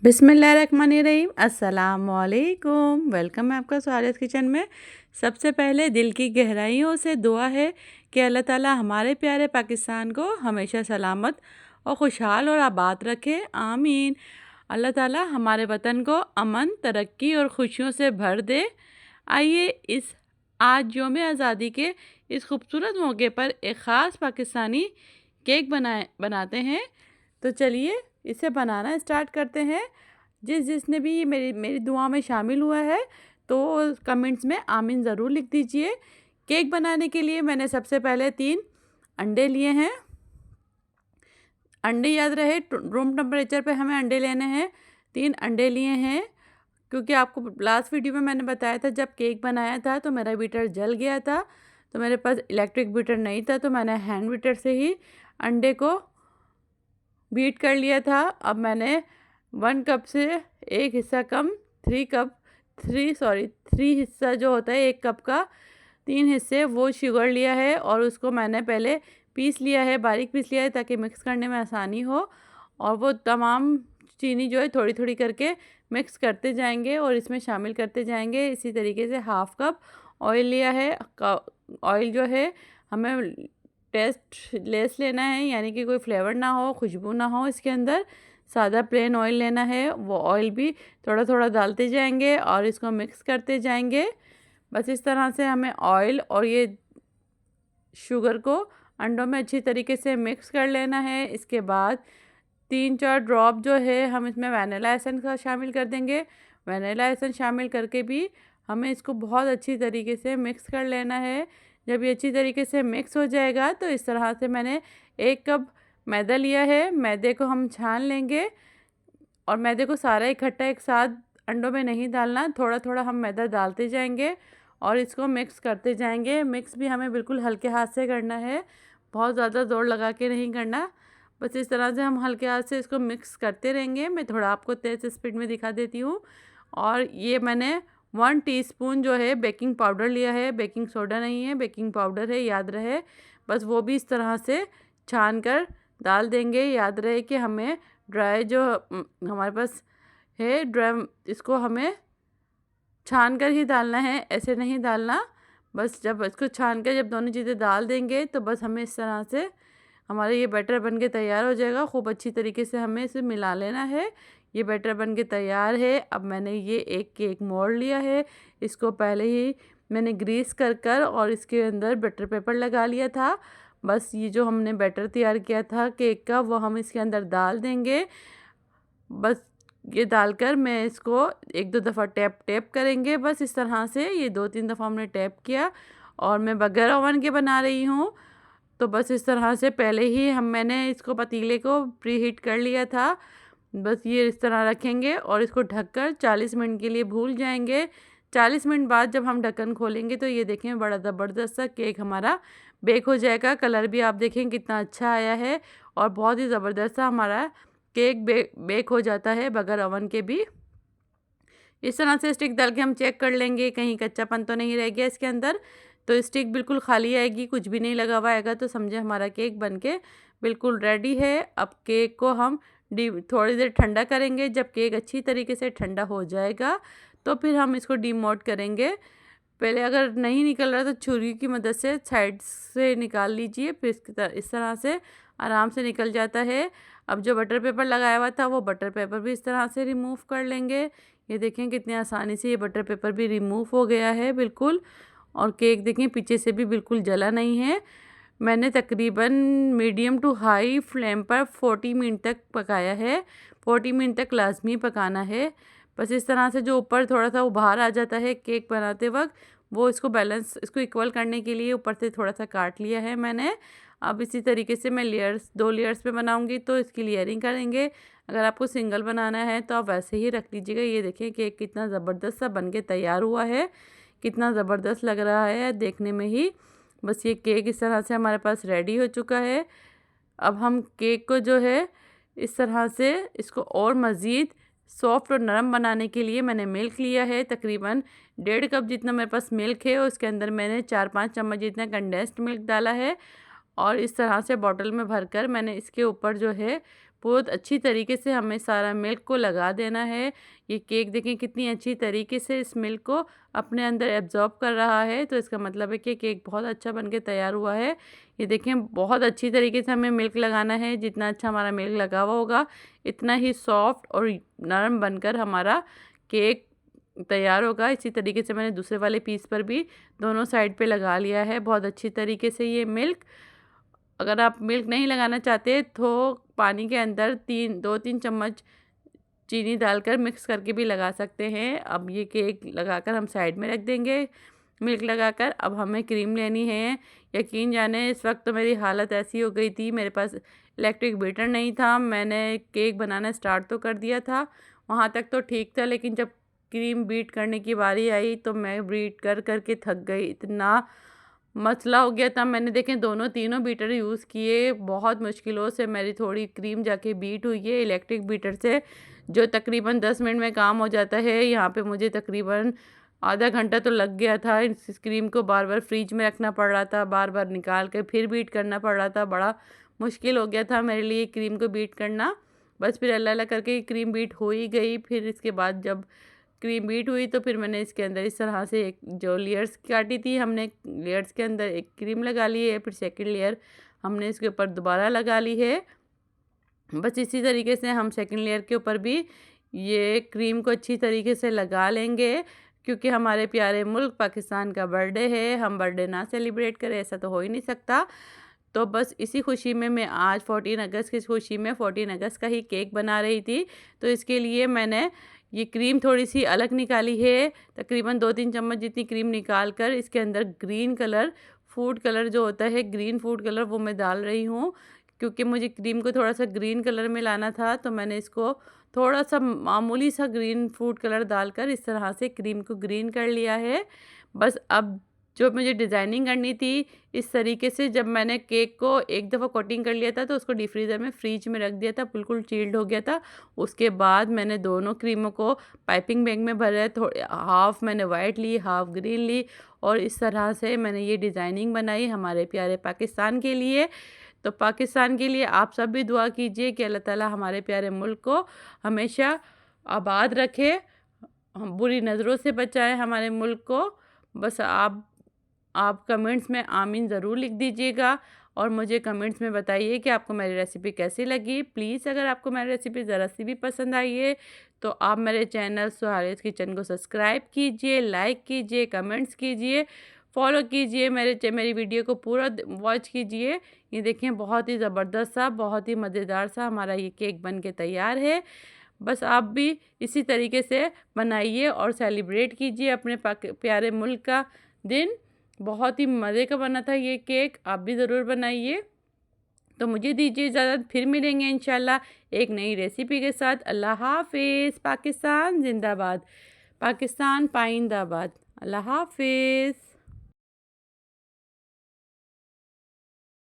बिस्मिल्लाहिर्रहमानिर्रहीम अस्सलामुअलैकुम। वेलकम है आपका स्वादिष्ट किचन में। सबसे पहले दिल की गहराइयों से दुआ है कि अल्लाह ताला हमारे प्यारे पाकिस्तान को हमेशा सलामत और खुशहाल और आबाद रखे, आमीन। अल्लाह ताला हमारे वतन को अमन, तरक्की और खुशियों से भर दे। आइए इस आज यौम आज़ादी के इस खूबसूरत मौके पर एक ख़ास पाकिस्तानी केक बनाते हैं। तो चलिए इसे बनाना स्टार्ट करते हैं। जिसने भी मेरी मेरी दुआ में शामिल हुआ है तो कमेंट्स में आमीन ज़रूर लिख दीजिए। केक बनाने के लिए मैंने सबसे पहले 3 अंडे लिए हैं। अंडे याद रहे रूम टेम्परेचर पे हमें अंडे लेने हैं। 3 अंडे लिए हैं क्योंकि आपको लास्ट वीडियो में मैंने बताया था जब केक बनाया था तो मेरा बीटर जल गया था, तो मेरे पास इलेक्ट्रिक बीटर नहीं था, तो मैंने हैंड बीटर से ही अंडे को बीट कर लिया था। अब मैंने 1 कप से एक हिस्सा कम 3 हिस्सा जो होता है 1 कप का 3 हिस्से वो शुगर लिया है और उसको मैंने पहले पीस लिया है, बारीक पीस लिया है ताकि मिक्स करने में आसानी हो। और वो तमाम चीनी जो है थोड़ी थोड़ी करके मिक्स करते जाएंगे और इसमें शामिल करते जाएंगे। इसी तरीके से हाफ़ कप ऑयल लिया है। ऑयल जो है हमें टेस्ट लेस लेना है, यानी कि कोई फ्लेवर ना हो, खुशबू ना हो इसके अंदर। सादा प्लेन ऑयल लेना है। वो ऑयल भी थोड़ा थोड़ा डालते जाएंगे और इसको मिक्स करते जाएंगे। बस इस तरह से हमें ऑयल और ये शुगर को अंडों में अच्छी तरीके से मिक्स कर लेना है। इसके बाद 3-4 ड्रॉप जो है हम इसमें वैनिला एसेंस का शामिल कर देंगे। वैनिला एसेंस शामिल करके भी हमें इसको बहुत अच्छी तरीके से मिक्स कर लेना है। जब ये अच्छी तरीके से मिक्स हो जाएगा तो इस तरह से मैंने 1 कप मैदा लिया है। मैदे को हम छान लेंगे और मैदे को सारा इकट्ठा एक साथ अंडों में नहीं डालना, थोड़ा थोड़ा हम मैदा डालते जाएंगे और इसको मिक्स करते जाएंगे। मिक्स भी हमें बिल्कुल हल्के हाथ से करना है, बहुत ज़्यादा जोर लगा के नहीं करना। बस इस तरह से हम हल्के हाथ से इसको मिक्स करते रहेंगे। मैं थोड़ा आपको तेज़ स्पीड में दिखा देती हूँ। और ये मैंने 1 टीस्पून जो है बेकिंग पाउडर लिया है, बेकिंग सोडा नहीं है, बेकिंग पाउडर है, याद रहे। बस वो भी इस तरह से छान कर डाल देंगे। याद रहे कि हमें ड्राई जो हमारे पास है ड्राई, इसको हमें छान कर ही डालना है, ऐसे नहीं डालना। बस जब इसको छान कर जब दोनों चीज़ें डाल देंगे तो बस हमें इस तरह से हमारा ये बैटर बन के तैयार हो जाएगा। खूब अच्छी तरीके से हमें इसे मिला लेना है। ये बैटर बन के तैयार है। अब मैंने ये एक केक मोल्ड लिया है। इसको पहले ही मैंने ग्रीस कर और इसके अंदर बटर पेपर लगा लिया था। बस ये जो हमने बैटर तैयार किया था केक का वो हम इसके अंदर डाल देंगे। बस ये डालकर मैं इसको 1-2 दफ़ा टैप करेंगे। बस इस तरह से ये 2-3 दफ़ा हमने टैप किया। और मैं बगैर ओवन के बना रही हूँ, तो बस इस तरह से पहले ही मैंने इसको पतीले को प्री हीट कर लिया था। बस ये इस तरह रखेंगे और इसको ढककर 40 मिनट के लिए भूल जाएंगे। 40 मिनट बाद जब हम ढक्कन खोलेंगे तो ये देखें बड़ा ज़बरदस्त सा केक हमारा बेक हो जाएगा। कलर भी आप देखें कितना अच्छा आया है और बहुत ही ज़बरदस्त सा हमारा केक बेक हो जाता है बगैर ओवन के भी। इस तरह से स्टिक डाल के हम चेक कर लेंगे कहीं कच्चापन तो नहीं रह गया इसके अंदर। तो स्टिक बिल्कुल खाली आएगी, कुछ भी नहीं लगा हुआ आएगा, तो समझे हमारा केक बनके बिल्कुल रेडी है। अब केक को हम थोड़ी देर ठंडा करेंगे। जब केक अच्छी तरीके से ठंडा हो जाएगा तो फिर हम इसको डीमोल्ड करेंगे। पहले अगर नहीं निकल रहा तो छुरी की मदद से साइड से निकाल लीजिए, फिर इस तरह से आराम से निकल जाता है। अब जो बटर पेपर लगाया हुआ था वो बटर पेपर भी इस तरह से रिमूव कर लेंगे। ये देखें कितनी आसानी से ये बटर पेपर भी रिमूव हो गया है बिल्कुल। और केक देखें पीछे से भी बिल्कुल जला नहीं है। मैंने तकरीबन मीडियम टू हाई फ्लेम पर 40 मिनट तक पकाया है। 40 मिनट तक लाजमी पकाना है। बस इस तरह से जो ऊपर थोड़ा सा उभार आ जाता है केक बनाते वक्त, वो इसको इक्वल करने के लिए ऊपर से थोड़ा सा काट लिया है मैंने। अब इसी तरीके से मैं 2 लेयर्स पे बनाऊंगी तो इसकी लेयरिंग करेंगे। अगर आपको सिंगल बनाना है तो आप वैसे ही रख लीजिएगा। ये देखें केक कितना ज़बरदस्त सा बन के तैयार हुआ है, कितना ज़बरदस्त लग रहा है देखने में ही। बस ये केक इस तरह से हमारे पास रेडी हो चुका है। अब हम केक को जो है इस तरह से इसको और मज़ीद सॉफ्ट और नरम बनाने के लिए मैंने मिल्क लिया है। तकरीबन 1.5 कप जितना मेरे पास मिल्क है, उसके अंदर मैंने 4-5 चम्मच जितना कंडेंस्ड मिल्क डाला है। और इस तरह से बॉटल में भरकर मैंने इसके ऊपर जो है बहुत अच्छी तरीके से हमें सारा मिल्क को लगा देना है। ये केक देखें कितनी अच्छी तरीके से इस मिल्क को अपने अंदर एब्ज़ॉर्ब कर रहा है, तो इसका मतलब है कि केक बहुत अच्छा बन के तैयार हुआ है। ये देखें बहुत अच्छी तरीके से हमें मिल्क लगाना है, जितना अच्छा हमारा मिल्क लगा हुआ होगा इतना ही सॉफ्ट और नरम बनकर हमारा केक तैयार होगा। इसी तरीके से मैंने दूसरे वाले पीस पर भी दोनों साइड पे लगा लिया है बहुत अच्छी तरीके से ये मिल्क। अगर आप मिल्क नहीं लगाना चाहते तो पानी के अंदर 2-3 चम्मच चीनी डालकर मिक्स करके भी लगा सकते हैं। अब ये केक लगाकर हम साइड में रख देंगे मिल्क लगाकर। अब हमें क्रीम लेनी है। यकीन जाने इस वक्त तो मेरी हालत ऐसी हो गई थी, मेरे पास इलेक्ट्रिक बीटर नहीं था। मैंने केक बनाना स्टार्ट तो कर दिया था, वहाँ तक तो ठीक था, लेकिन जब क्रीम बीट करने की बारी आई तो मैं बीट कर कर के थक गई। इतना मसला हो गया था। मैंने देखें दोनों तीनों बीटर यूज़ किए, बहुत मुश्किलों से मेरी थोड़ी क्रीम जाके बीट हुई है इलेक्ट्रिक बीटर से, जो तकरीबन 10 मिनट में काम हो जाता है। यहाँ पे मुझे तकरीबन आधा घंटा तो लग गया था। इस क्रीम को बार बार फ्रिज में रखना पड़ रहा था, बार बार निकाल कर फिर बीट करना पड़ रहा था। बड़ा मुश्किल हो गया था मेरे लिए क्रीम को बीट करना। बस फिर अल्लाह अल्लाह करके क्रीम बीट हो ही गई। फिर इसके बाद जब क्रीम बीट हुई तो फिर मैंने इसके अंदर इस तरह से एक जो लेयर्स काटी थी हमने, लेयर्स के अंदर एक क्रीम लगा ली है, फिर सेकंड लेयर हमने इसके ऊपर दोबारा लगा ली है। बस इसी तरीके से हम सेकंड लेयर के ऊपर भी ये क्रीम को अच्छी तरीके से लगा लेंगे, क्योंकि हमारे प्यारे मुल्क पाकिस्तान का बर्थडे है। हम बर्थडे ना सेलिब्रेट करें ऐसा तो हो ही नहीं सकता। तो बस इसी खुशी में मैं आज 14 अगस्त की खुशी में 14 अगस्त का ही केक बना रही थी। तो इसके लिए मैंने ये क्रीम थोड़ी सी अलग निकाली है, तकरीबन 2-3 चम्मच जितनी क्रीम निकाल कर इसके अंदर ग्रीन कलर, फूड कलर जो होता है ग्रीन फूड कलर, वो मैं डाल रही हूँ। क्योंकि मुझे क्रीम को थोड़ा सा ग्रीन कलर में लाना था, तो मैंने इसको थोड़ा सा मामूली सा ग्रीन फूड कलर डालकर इस तरह से क्रीम को ग्रीन कर लिया है। बस अब जो मुझे डिज़ाइनिंग करनी थी इस तरीके से, जब मैंने केक को एक दफ़ा कोटिंग कर लिया था तो उसको डीप फ्रीज़र में फ्रीज में रख दिया था, बिल्कुल चिल्ड हो गया था। उसके बाद मैंने दोनों क्रीमों को पाइपिंग बैग में भरा, थोड़े हाफ़ मैंने वाइट ली, हाफ़ ग्रीन ली, और इस तरह से मैंने ये डिज़ाइनिंग बनाई हमारे प्यारे पाकिस्तान के लिए। तो पाकिस्तान के लिए आप सब भी दुआ कीजिए कि अल्लाह ताला हमारे प्यारे मुल्क को हमेशा आबाद रखे, हम बुरी नज़रों से बचाए हमारे मुल्क को। बस आप कमेंट्स में आमीन ज़रूर लिख दीजिएगा और मुझे कमेंट्स में बताइए कि आपको मेरी रेसिपी कैसी लगी। प्लीज़ अगर आपको मेरी रेसिपी ज़रा सी भी पसंद आई है तो आप मेरे चैनल सुहारिस किचन को सब्सक्राइब कीजिए, लाइक कीजिए, कमेंट्स कीजिए, फॉलो कीजिए, मेरी वीडियो को पूरा वॉच कीजिए। ये देखें बहुत ही ज़बरदस्त सा, बहुत ही मज़ेदार सा हमारा ये केक बन के तैयार है। बस आप भी इसी तरीके से बनाइए और सेलिब्रेट कीजिए अपने प्यारे मुल्क का दिन। बहुत ही मज़े का बना था ये केक, आप भी ज़रूर बनाइए। तो मुझे दीजिए इजाज़त, फिर मिलेंगे इंशाल्लाह एक नई रेसिपी के साथ। अल्लाह हाफ़िज़। पाकिस्तान जिंदाबाद, पाकिस्तान पाइंदाबाद। अल्लाह हाफ़िज़।